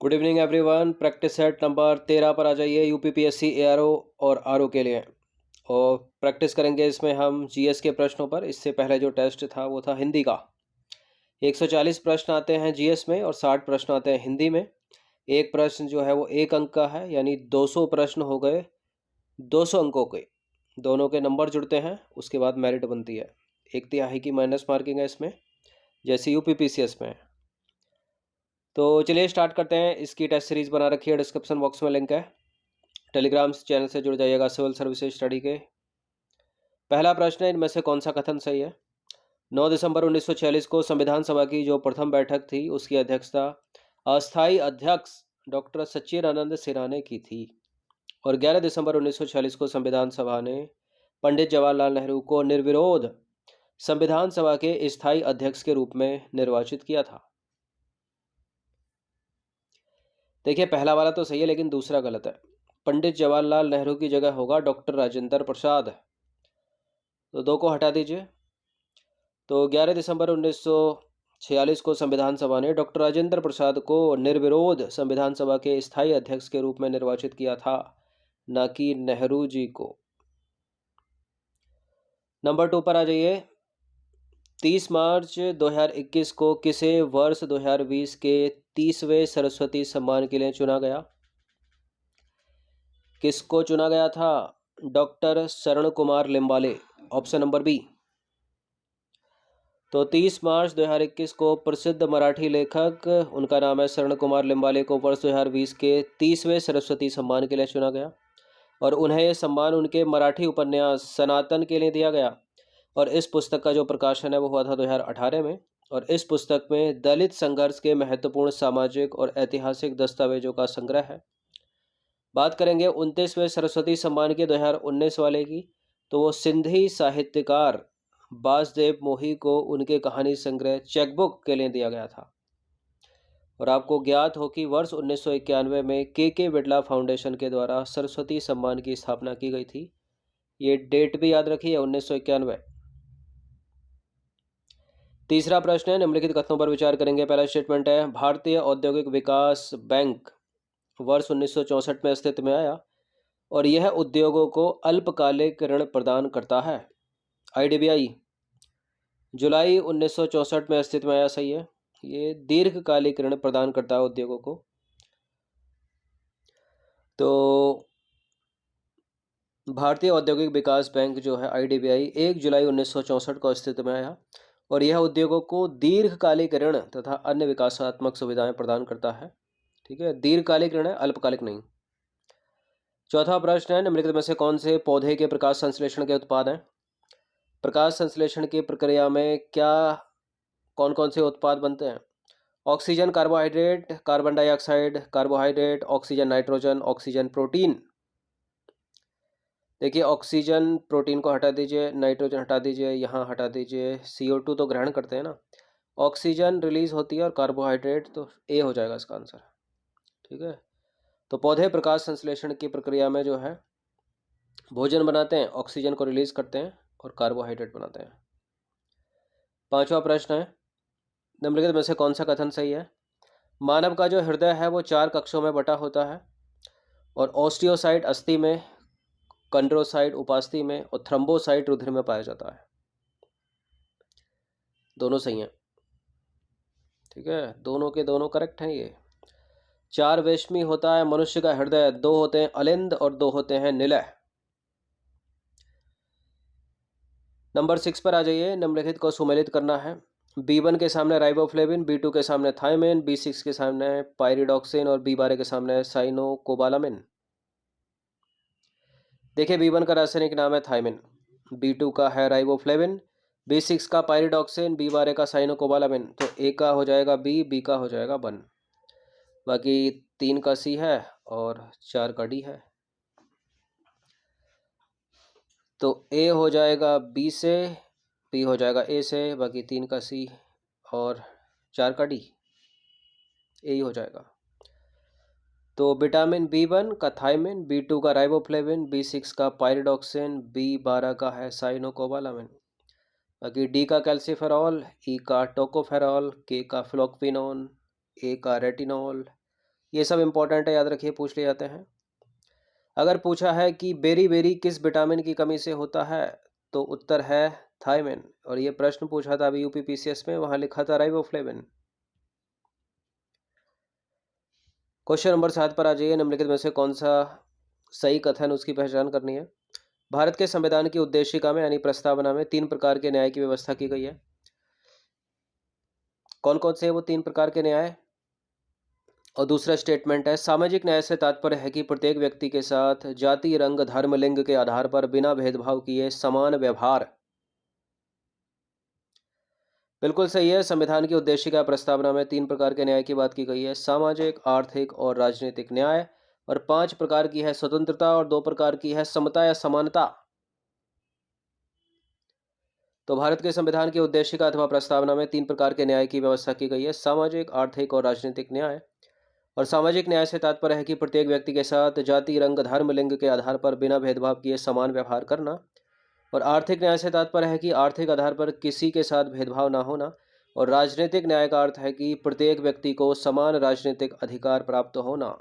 Good evening everyone. Practice set number 13 पर आ जाइए UPPSC ARO और आरओ के लिए। और प्रैक्टिस करेंगे इसमें हम जीएस के प्रश्नों पर। इससे पहले जो टेस्ट था वो था हिंदी का। 140 प्रश्न आते हैं जीएस में और 60 प्रश्न आते हैं हिंदी में। एक प्रश्न जो है वो 1 अंक का है, यानी 200 प्रश्न हो गए 200 अंकों के। दोनों के नंबर जुड़ते हैं, उसके बाद मेरिट बनती है। 1/3 की माइनस मार्किंग है इसमें, जैसे यूपीपीसीएस में है। तो चलिए स्टार्ट करते हैं। इसकी टेस्ट सीरीज बना रखी है, डिस्क्रिप्शन बॉक्स में लिंक है। टेलीग्राम चैनल से जुड़ जाइएगा सिविल सर्विसेज स्टडी के। पहला प्रश्न है, इनमें से कौन सा कथन सही है। 9 दिसंबर 1946 को संविधान सभा की जो प्रथम बैठक थी उसकी अध्यक्षता अस्थाई अध्यक्ष डॉक्टर सच्चिदानंद सिन्हा ने की थी। और 11 दिसंबर 1946 को संविधान सभा ने पंडित जवाहरलाल नेहरू को निर्विरोध संविधान सभा के स्थायी अध्यक्ष के रूप में निर्वाचित किया था। देखिए, पहला वाला तो सही है लेकिन दूसरा गलत है। पंडित जवाहरलाल नेहरू की जगह होगा डॉक्टर राजेंद्र प्रसाद। तो 2 को हटा दीजिए। तो 11 दिसंबर 1946 को संविधान सभा ने डॉक्टर राजेंद्र प्रसाद को निर्विरोध संविधान सभा के स्थायी अध्यक्ष के रूप में निर्वाचित किया था, न कि नेहरू जी को। नंबर 2 पर आ जाइए। 30 मार्च 2021 को किसे वर्ष 2020 के 30वें सरस्वती सम्मान के लिए चुना गया। किसको चुना गया था? Doctor Sharan Kumar Limbale, option number B. तो 30 मार्च 2021 को प्रसिद्ध मराठी लेखक, उनका नाम है शरण कुमार लिम्बाले, को वर्ष 2020 के 30वें सरस्वती सम्मान के लिए चुना गया। और उन्हें यह सम्मान उनके मराठी उपन्यास सनातन के लिए दिया गया। और इस पुस्तक का जो प्रकाशन है वो हुआ था 2018 में। और इस पुस्तक में दलित संघर्ष के महत्वपूर्ण सामाजिक और ऐतिहासिक दस्तावेजों का संग्रह है। बात करेंगे 29वें सरस्वती सम्मान के 2019 वाले की, तो वो सिंधी साहित्यकार बासदेव मोही को उनके कहानी संग्रह चेकबुक के लिए दिया गया था। और आपको ज्ञात हो कि वर्ष 1991 में के बिड़ला फाउंडेशन के द्वारा सरस्वती सम्मान की स्थापना की गई थी। ये डेट भी याद रखिए, 1991। तीसरा प्रश्न है, निम्नलिखित कथनों पर विचार करेंगे। पहला स्टेटमेंट है, भारतीय औद्योगिक विकास बैंक वर्ष 1964 में अस्तित्व में आया और यह उद्योगों को अल्पकालिक ऋण प्रदान करता है। आईडीबीआई जुलाई 1964 में अस्तित्व में आया, सही है। ये दीर्घकालिक ऋण प्रदान करता है उद्योगों को। तो भारतीय औद्योगिक विकास बैंक जो है आईडीबीआई 1 जुलाई 1964 को अस्तित्व में आया और यह उद्योगों को दीर्घकालिक ऋण तथा अन्य विकासात्मक सुविधाएं प्रदान करता है। ठीक है, दीर्घकालिक ऋण है, अल्पकालिक नहीं। चौथा प्रश्न है, निम्नलिखित में से कौन से पौधे के प्रकाश संश्लेषण के उत्पाद हैं। प्रकाश संश्लेषण की प्रक्रिया में क्या कौन कौन से उत्पाद बनते हैं। Oxygen carbohydrate, carbon dioxide carbohydrate, oxygen nitrogen, oxygen protein. देखिए, ऑक्सीजन प्रोटीन को हटा दीजिए, नाइट्रोजन हटा दीजिए, यहाँ हटा दीजिए, CO2 तो ग्रहण करते हैं ना। ऑक्सीजन रिलीज होती है और कार्बोहाइड्रेट, तो ए हो जाएगा इसका आंसर। ठीक है, तो पौधे प्रकाश संश्लेषण की प्रक्रिया में जो है भोजन बनाते हैं, ऑक्सीजन को रिलीज करते हैं और कार्बोहाइड्रेट बनाते हैं। पांचवा प्रश्न है, निम्नलिखित में से कौन सा कथन सही है। मानव का जो हृदय है वो 4 कक्षों में बटा होता है और ऑस्टियोसाइट अस्थि में, कंड्रोसाइट उपास्थि में और थ्रम्बोसाइट रुधिर में पाया जाता है। दोनों सही हैं। ठीक है, दोनों के दोनों करेक्ट हैं। ये 4 वेश्मी होता है मनुष्य का हृदय, 2 होते हैं अलिंद और 2 होते हैं निलय। नंबर 6 पर आ जाइए। निम्नलिखित को सुमेलित करना है। B1 के सामने राइबोफ्लेविन, B2 के सामने थायमिन, B6 के सामने पायरिडॉक्सिन और B12 के सामने साइनोकोबालामिन। देखिए, B1 का रासायनिक नाम है थायमिन, B2 का है राइबोफ्लेविन, B6 का पायरिडॉक्सिन, B12 का साइनोकोबालामिन। तो A का हो जाएगा B, B का हो जाएगा 1, बाकी 3 का C है और 4 का D है। तो A हो जाएगा B से, B हो जाएगा A से, बाकी 3 का C और 4 का D, यही हो जाएगा। तो विटामिन B1 का थायमिन, B2 का राइबोफ्लेविन, B6 का पायरिडॉक्सिन, B12 का है साइनोकोबालामिन, बाकी D का कैल्सीफेरॉल, E का टोकोफेरॉल, K का फ्लोक्विनोन, A का रेटिनॉल, ये सब इंपॉर्टेंट है, याद रखिए, पूछ लिए जाते हैं। अगर पूछा है कि बेरी बेरी किस विटामिन की कमी से होता है, तो उत्तर है थायमिन। और ये प्रश्न पूछा था अभी यूपीपीसीएस में, वहां लिखा था राइबोफ्लेविन। क्वेश्चन नंबर 7 पर आ जाइए। निम्नलिखित में से कौन सा सही कथन, उसकी पहचान करनी है। भारत के संविधान की उद्देशिका में यानी प्रस्तावना में 3 प्रकार के न्याय की व्यवस्था की गई है। कौन कौन से हैं वो 3 प्रकार के न्याय? और दूसरा स्टेटमेंट है, सामाजिक न्याय से तात्पर्य है कि प्रत्येक व्यक्ति के साथ जाति, रंग, धर्म, लिंग के आधार पर बिना भेदभाव किए समान व्यवहार। बिल्कुल सही है। संविधान की उद्देशिका प्रस्तावना में 3 प्रकार के न्याय की बात की गई है, सामाजिक, आर्थिक और राजनीतिक न्याय। और 5 प्रकार की है स्वतंत्रता और 2 प्रकार की है समता या समानता। तो भारत के संविधान की उद्देशिका अथवा प्रस्तावना में 3 प्रकार के न्याय की व्यवस्था की गई है, सामाजिक, आर्थिक और राजनीतिक न्याय। और सामाजिक न्याय से तात्पर्य है कि प्रत्येक व्यक्ति के साथ जाति, रंग, धर्म, लिंग के आधार पर बिना भेदभाव किए समान व्यवहार करना। और आर्थिक न्याय से तात्पर्य है कि आर्थिक आधार पर किसी के साथ भेदभाव ना होना। और राजनीतिक न्याय का अर्थ है कि प्रत्येक व्यक्ति को समान राजनीतिक अधिकार प्राप्त होना।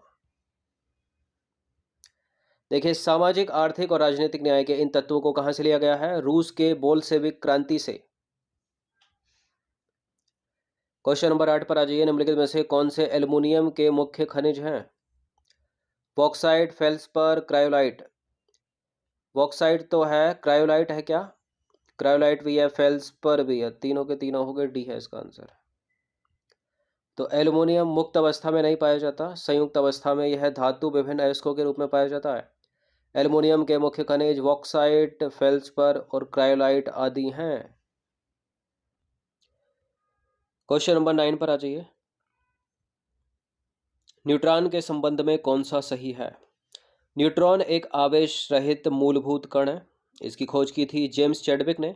देखिए, सामाजिक, आर्थिक और राजनीतिक न्याय के इन तत्वों को कहां से लिया गया है? रूस के बोल्शेविक क्रांति से। क्वेश्चन नंबर 8 पर आ जाइए। निम्नलिखित में से कौन से एल्युमिनियम के मुख्य खनिज हैं? Bauxite, feldspar, cryolite. बॉक्साइट तो है, क्रायोलाइट है क्या? क्रायोलाइट भी है, फेल्सपर भी है, तीनों के तीनों हो गए, डी है इसका आंसर। तो एल्युमिनियम मुक्त अवस्था में नहीं पाया जाता, संयुक्त अवस्था में यह धातु विभिन्न अयस्कों के रूप में पाया जाता है। एल्युमिनियम के मुख्य खनिज बॉक्साइट, फेल्सपर और क्रायोलाइट आदि हैं। क्वेश्चन नंबर 9 पर आ जाइए। न्यूट्रॉन के संबंध में कौन सा सही है? न्यूट्रॉन एक आवेश रहित मूलभूत कण है। इसकी खोज की थी जेम्स चैडविक ने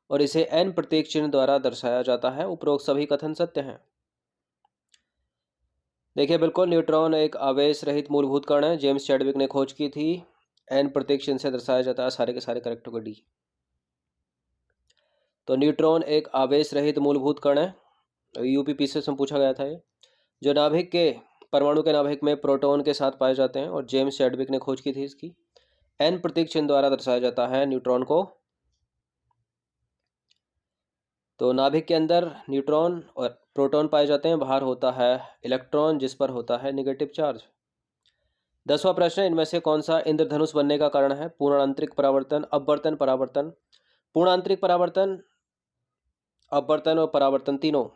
और इसे एन प्रतीक चिन्ह द्वारा दर्शाया जाता है। उपरोक्त सभी कथन सत्य हैं। देखिए, बिल्कुल, न्यूट्रॉन एक आवेश रहित मूलभूत कण है, जेम्स चैडविक ने खोज की थी, एन प्रतीक चिन्ह से दर्शाया जाता है। सारे के सारे करेक्ट हो गए, डी। तो न्यूट्रॉन एक आवेश रहित मूलभूत कण है। यूपीपीसीएस में पूछा गया था ये, जो नाभिक के परमाणु के नाभिक में प्रोटॉन के साथ पाए जाते हैं और जेम्स चैडविक ने खोज की थी इसकी। एन प्रतीक चिन्ह द्वारा दर्शाया जाता है न्यूट्रॉन को। तो नाभिक के अंदर न्यूट्रॉन और प्रोटॉन पाए जाते हैं, बाहर होता है इलेक्ट्रॉन जिस पर होता है नेगेटिव चार्ज। 10वां प्रश्न, इनमें से कौन सा इंद्रधनुष बनने का कारण है? पूर्णांतरिक परावर्तन, अपवर्तन, परावर्तन। पूर्णांतरिक परावर्तन, अपवर्तन और परावर्तन तीनों।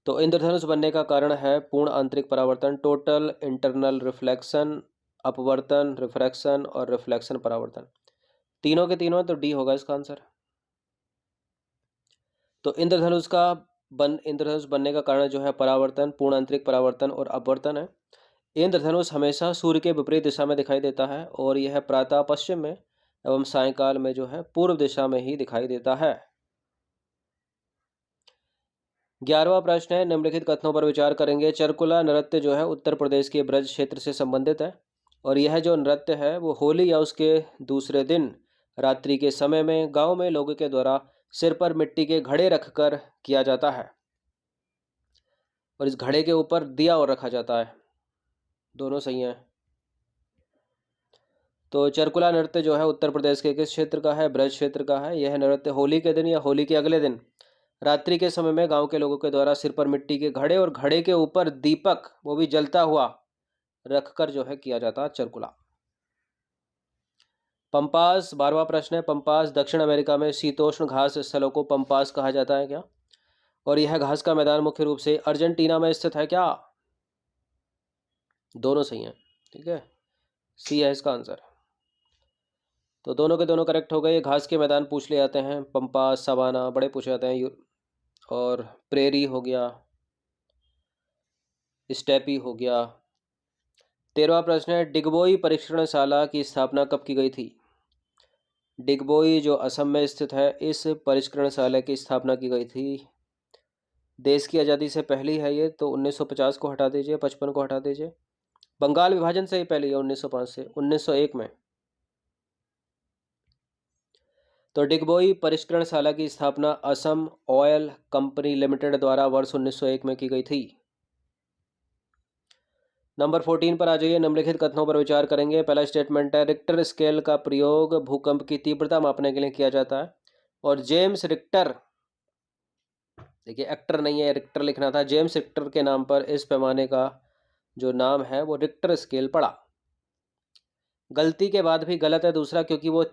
तो इंद्रधनुष बनने का कारण है पूर्ण आंतरिक परावर्तन, टोटल इंटरनल रिफ्लेक्शन, अपवर्तन, रिफ्रैक्शन और रिफ्लेक्शन परावर्तन। तीनों के तीनों, तो डी होगा इसका आंसर। तो इंद्रधनुष बनने का कारण जो है परावर्तन, पूर्ण आंतरिक परावर्तन और अपवर्तन है। इंद्रधनुष हमेशा सूर्य के विपरीत दिशा में दिखाई देता है और यह प्रातः पश्चिम में एवं सायंकाल में जो है पूर्व दिशा में ही दिखाई देता है। 11वां प्रश्न है, निम्नलिखित कथनों पर विचार करेंगे। चरकुला नृत्य जो है उत्तर प्रदेश के ब्रज क्षेत्र से संबंधित है और यह जो नृत्य है वो होली या उसके दूसरे दिन रात्रि के समय में गांव में लोगों के द्वारा सिर पर मिट्टी के घड़े रखकर किया जाता है और इस घड़े के ऊपर दिया और रखा जाता है। दोनों सही हैं। तो चरकुला नृत्य जो है उत्तर प्रदेश के किस क्षेत्र का है? ब्रज क्षेत्र का है। यह नृत्य होली के दिन या होली के अगले दिन रात्रि के समय में गांव के लोगों के द्वारा सिर पर मिट्टी के घड़े और घड़े के ऊपर दीपक, वो भी जलता हुआ, रखकर जो है किया जाता है चरकुला। पंपास, 12वां प्रश्न है। पंपास दक्षिण अमेरिका में शीतोष्ण घास स्थलों को पंपास कहा जाता है क्या? और यह घास का मैदान मुख्य रूप से अर्जेंटीना में स्थित है क्या? दोनों सही हैं, ठीक है, सी है इसका आंसर। तो दोनों के दोनों करेक्ट हो गए। घास के मैदान पूछ ले जाते हैं, पंपास, सवाना बड़े पूछे जाते हैं, और प्रेरी हो गया, स्टेपी हो गया। 13वां प्रश्न है, डिगबोई परीक्षणशाला की स्थापना कब की गई थी? डिगबोई जो असम में स्थित है, इस परीक्षणशाला की स्थापना की गई थी देश की आज़ादी से पहले है ये, तो 1950 को हटा दीजिए, 55 को हटा दीजिए। बंगाल विभाजन से ही पहले है, 1905 से 1901 में। तो डिगबोई परिष्करणशाला की स्थापना असम ऑयल कंपनी लिमिटेड द्वारा वर्ष 1901 में की गई थी। नंबर 14 पर आ जाइए। निम्नलिखित कथनों पर विचार करेंगे। पहला स्टेटमेंट है, रिक्टर स्केल का प्रयोग भूकंप की तीव्रता मापने के लिए किया जाता है। और जेम्स रिक्टर, देखिए एक्टर नहीं है, रिक्टर लिखना था। जेम्स रिक्टर के नाम पर इस पैमाने का जो नाम है वो रिक्टर स्केल पड़ा। गलती के बाद भी गलत है दूसरा, क्योंकि वो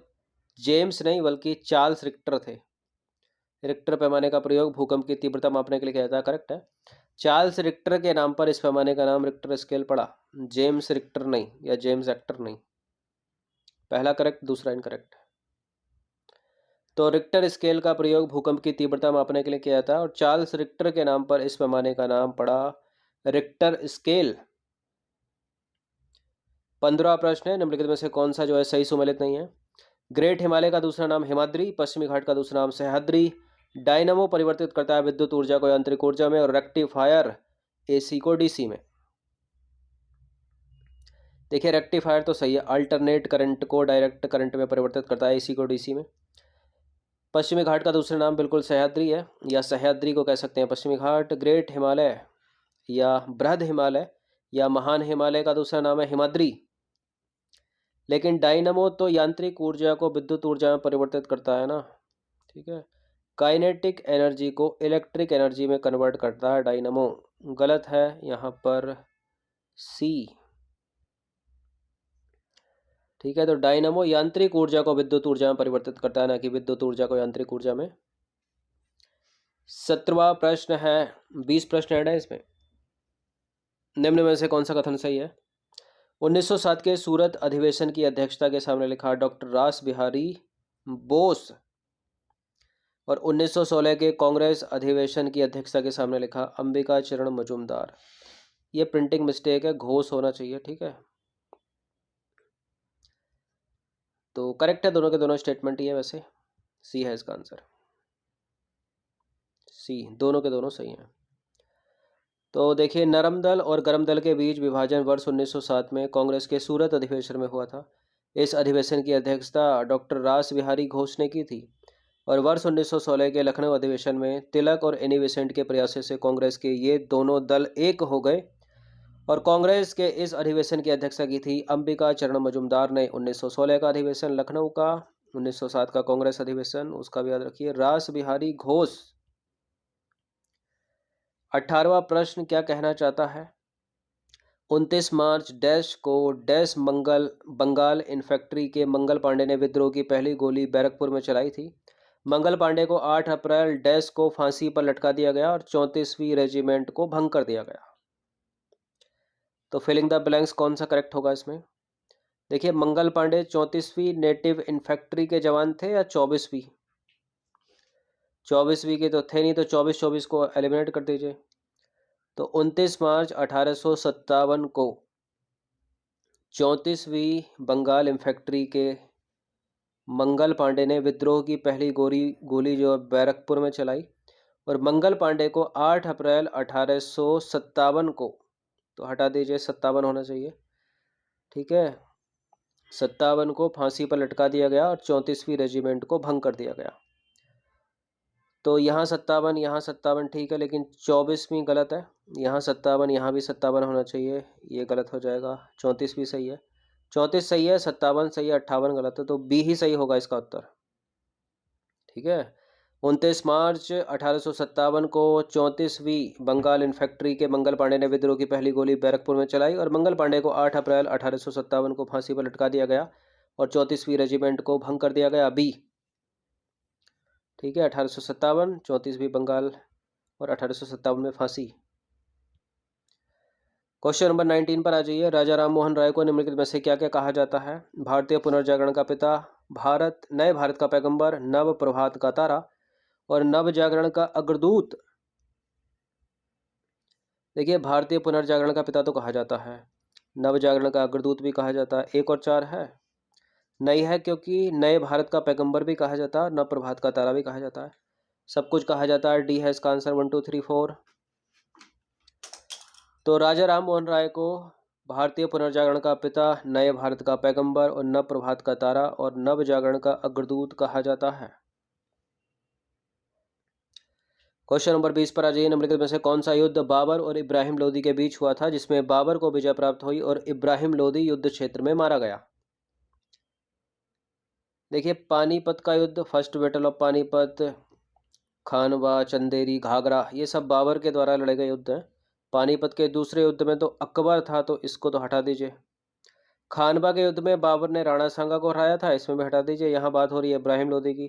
जेम्स नहीं बल्कि चार्ल्स रिक्टर थे। रिक्टर पैमाने का प्रयोग भूकंप की तीव्रता मापने के लिए किया जाता है, करेक्ट है। चार्ल्स रिक्टर के नाम पर इस पैमाने का नाम रिक्टर स्केल पड़ा, जेम्स रिक्टर नहीं या जेम्स एक्टर नहीं। पहला करेक्ट, दूसरा इनकरेक्ट। तो रिक्टर स्केल का प्रयोग भूकंप की तीव्रता मापने के लिए किया जाता है और चार्ल्स रिक्टर के नाम पर इस पैमाने का नाम पड़ा रिक्टर स्केल। 15वां प्रश्न है, निम्नलिखित में से कौन सा जो है सही सुमेलित नहीं है। ग्रेट हिमालय का दूसरा नाम हिमाद्री, पश्चिमी घाट का दूसरा नाम सह्याद्री, डायनामो परिवर्तित करता है विद्युत ऊर्जा को यांत्रिक ऊर्जा में, और रेक्टिफायर एसी को डीसी में। देखिए रेक्टिफायर तो सही है, अल्टरनेट करंट को डायरेक्ट करंट में परिवर्तित करता है, एसी को डीसी में। पश्चिमी घाट का दूसरा नाम बिल्कुल सह्याद्री है, या सह्याद्री को कह सकते हैं पश्चिमी घाट। ग्रेट हिमालय या बृहद हिमालय या महान हिमालय का दूसरा नाम है हिमाद्री। लेकिन डायनामो तो यांत्रिक ऊर्जा को विद्युत ऊर्जा में परिवर्तित करता है ना, ठीक है। काइनेटिक एनर्जी को इलेक्ट्रिक एनर्जी में कन्वर्ट करता है डायनामो। गलत है यहाँ पर सी, ठीक है। तो डायनामो यांत्रिक ऊर्जा को विद्युत ऊर्जा में परिवर्तित करता है, ना कि विद्युत ऊर्जा को यांत्रिक ऊर्जा में। 17वां प्रश्न है, 20 प्रश्न ऐड है इसमें। निम्न में से कौन सा कथन सही है। 1907 के सूरत अधिवेशन की अध्यक्षता के सामने लिखा डॉक्टर रास बिहारी बोस, और 1916 के कांग्रेस अधिवेशन की अध्यक्षता के सामने लिखा अंबिका चरण मजूमदार। ये प्रिंटिंग मिस्टेक है, घोष होना चाहिए, ठीक है। तो करेक्ट है दोनों के दोनों स्टेटमेंट ही है, वैसे सी है इसका आंसर, सी, दोनों के दोनों सही हैं। तो देखिए, नरम दल और गरम दल के बीच विभाजन वर्ष 1907 में कांग्रेस के सूरत अधिवेशन में हुआ था। इस अधिवेशन की अध्यक्षता डॉक्टर रास बिहारी घोष ने की थी, और वर्ष 1916 के लखनऊ अधिवेशन में तिलक और एनी बेसेंट के प्रयासों से कांग्रेस के ये दोनों दल एक हो गए, और कांग्रेस के इस अधिवेशन की अध्यक्षता की थी अंबिका चरण मजूमदार ने। 1916 का अधिवेशन लखनऊ का, 1907 का कांग्रेस अधिवेशन, उसका भी याद रखिए, रास बिहारी घोष। 18वां प्रश्न क्या कहना चाहता है। 29 मार्च डैश को डैश बंगाल इन्फेंट्री के मंगल पांडे ने विद्रोह की पहली गोली बैरकपुर में चलाई थी। मंगल पांडे को 8 अप्रैल डैश को फांसी पर लटका दिया गया और 34वीं रेजिमेंट को भंग कर दिया गया। तो फिलिंग द ब्लैंक्स कौन सा करेक्ट होगा इसमें। देखिए, मंगल पांडे 34वीं नेटिव इन्फेंट्री के जवान थे या 24वीं। 24वीं के तो थे नहीं, तो 24 को एलिमिनेट कर दीजिए। तो 29 मार्च 1857 को 34वीं बंगाल इन्फेंट्री के मंगल पांडे ने विद्रोह की पहली गोली जो बैरकपुर में चलाई, और मंगल पांडे को 8 अप्रैल 1857 को, तो हटा दीजिए 57 होना चाहिए, ठीक है, 57 को फांसी पर लटका दिया गया और 34वीं रेजिमेंट को भंग कर दिया गया। तो यहाँ 57 ठीक है, लेकिन 24वीं गलत है। यहाँ 57, यहाँ भी 57 होना चाहिए, ये गलत हो जाएगा। 34वीं सही है, 34 सही है, 57 सही है, 58 गलत है, तो बी ही सही होगा इसका उत्तर, ठीक है। 29 मार्च 1857 को 34वीं बंगाल इन्फेंट्री के मंगल पांडे ने विद्रोह की पहली गोली बैरकपुर में चलाई, और मंगल पांडे को 8 अप्रैल 1857 को फांसी पर लटका दिया गया और 34वीं रेजिमेंट को भंग कर दिया गया, बी, ठीक है। 1857, 34वीं बंगाल और 1857 में फांसी। क्वेश्चन नंबर 19 पर आ जाइए। राजा राम मोहन राय को निम्नलिखित में से क्या क्या कहा जाता है। भारतीय पुनर्जागरण का पिता, नए भारत का पैगंबर, नव प्रभात का तारा और नव जागरण का अग्रदूत। देखिए, भारतीय पुनर्जागरण का पिता तो कहा जाता है, नव जागरण का अग्रदूत भी कहा जाता है। 1 और 4 है, नहीं है, क्योंकि नए भारत का पैगंबर भी कहा जाता है, नव प्रभात का तारा भी कहा जाता है, सब कुछ कहा जाता है। डी है इसका आंसर, 1 2 3 4। तो राजा राम मोहन राय को भारतीय पुनर्जागरण का पिता, नए भारत का पैगंबर और नव प्रभात का तारा और नव जागरण का अग्रदूत कहा जाता है। क्वेश्चन नंबर 20 पर आ जाइए। निम्नलिखित में से कौन सा युद्ध बाबर और इब्राहिम लोदी के बीच हुआ था जिसमें बाबर को विजय प्राप्त हुई और इब्राहिम लोदी युद्ध क्षेत्र में मारा गया? देखिए, पानीपत का युद्ध, फर्स्ट बैटल ऑफ पानीपत, खानवा, चंदेरी, घाघरा, ये सब बाबर के द्वारा लड़े गए युद्ध हैं। पानीपत के दूसरे युद्ध में तो अकबर था, तो इसको तो हटा दीजिए। खानवा के युद्ध में बाबर ने राणा सांगा को हराया था, इसमें भी हटा दीजिए। यहाँ बात हो रही है इब्राहिम लोदी की,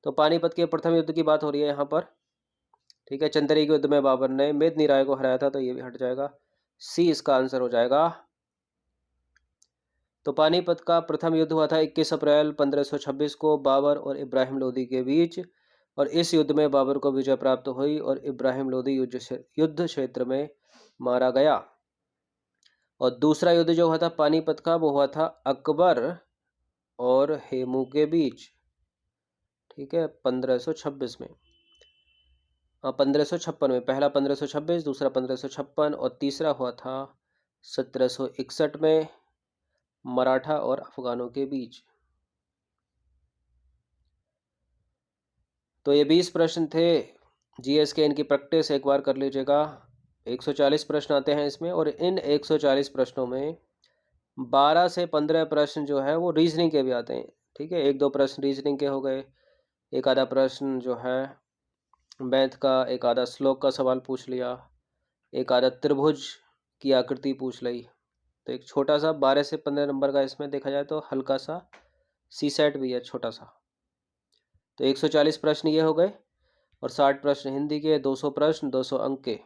तो पानीपत के प्रथम युद्ध की बात हो रही है यहाँ पर। ठीक है, चंदेरी के युद्ध में बाबर ने मेदिनी राय को हराया था, तो ये भी हट जाएगा। सी इसका आंसर हो जाएगा। तो पानीपत का प्रथम युद्ध हुआ था 21 अप्रैल 1526 को बाबर और इब्राहिम लोदी के बीच, और इस युद्ध में बाबर को विजय प्राप्त हुई और इब्राहिम लोदी युद्ध क्षेत्र में मारा गया। और दूसरा युद्ध जो हुआ था पानीपत का, वो हुआ था अकबर और हेमू के बीच। ठीक है, 1526 में, हाँ 1556 में। पहला 1526, दूसरा 1556 और तीसरा हुआ था 1761 में मराठा और अफगानों के बीच। तो ये 20 प्रश्न थे जीएस के, इनकी प्रैक्टिस एक बार कर लीजिएगा। 140 प्रश्न आते हैं इसमें, और इन 140 प्रश्नों में 12 से 15 प्रश्न जो है वो रीजनिंग के भी आते हैं। ठीक है, एक दो प्रश्न रीजनिंग के हो गए, एक आधा प्रश्न जो है मैथ का, एक आधा श्लोक का सवाल पूछ लिया, एक आधा त्रिभुज की आकृति पूछ ली। तो एक छोटा सा 12 से 15 नंबर का इसमें देखा जाए तो हल्का सा सी सेट भी है, छोटा सा। तो 140 प्रश्न ये हो गए, और 60 प्रश्न हिंदी के, 200 प्रश्न 200 अंक के।